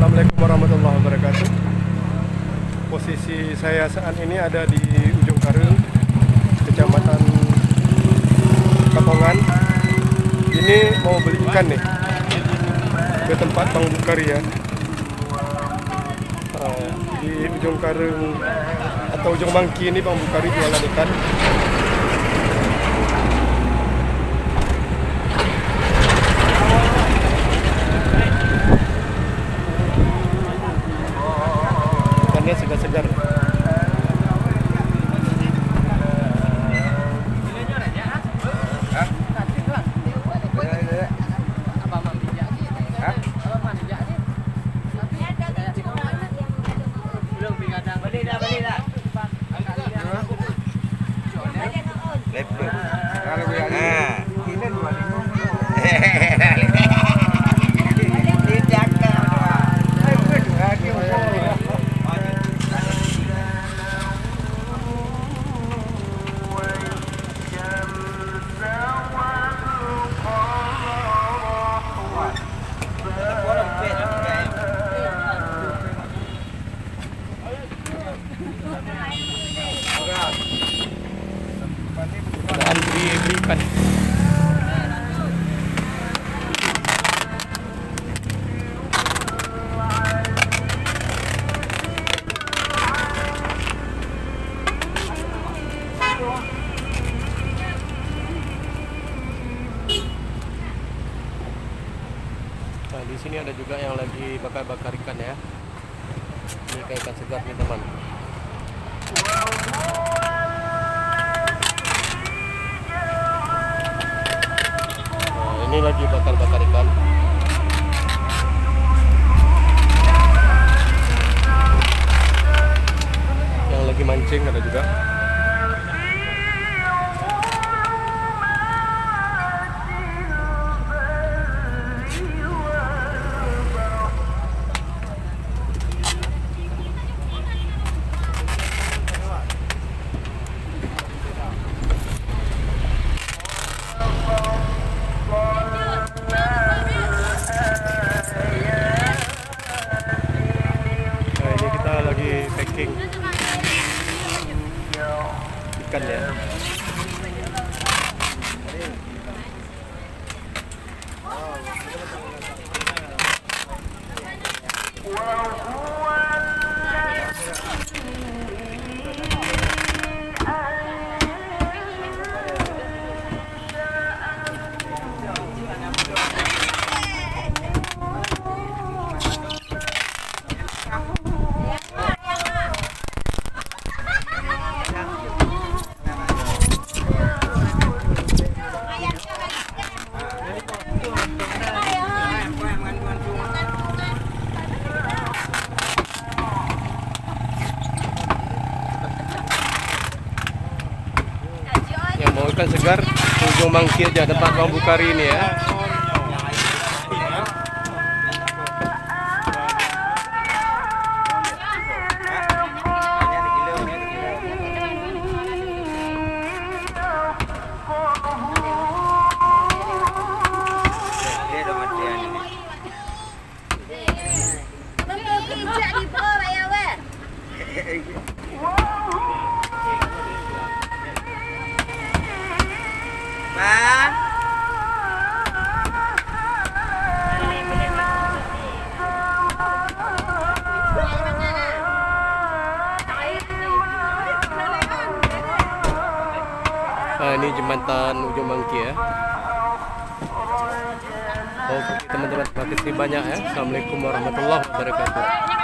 Assalamualaikum warahmatullahi wabarakatuh. Posisi saya saat ini ada di Ujung Karung, Kecamatan Katongan. Ini mau beli ikan nih ke tempat Bang Bukari ya. Di Ujung Karung atau Ujung Mangki ini Bang Bukari jualan ikan. Ikannya segar-segar. Beli ikan. Nah, di sini ada juga yang lagi bakar-bakar ikan ya. Ini kayak ikan segar nih teman. Ini lagi bakar-bakar ikan. Yang lagi mancing ada juga. Packing ikan ya. Mau ikan segar, Ujung Mangki aja tempat Bang Bukari ini ya. Nah, ini jembatan Ujung Mangki ya. Oke teman-teman, terima kasih banyak ya. Assalamualaikum warahmatullahi wabarakatuh.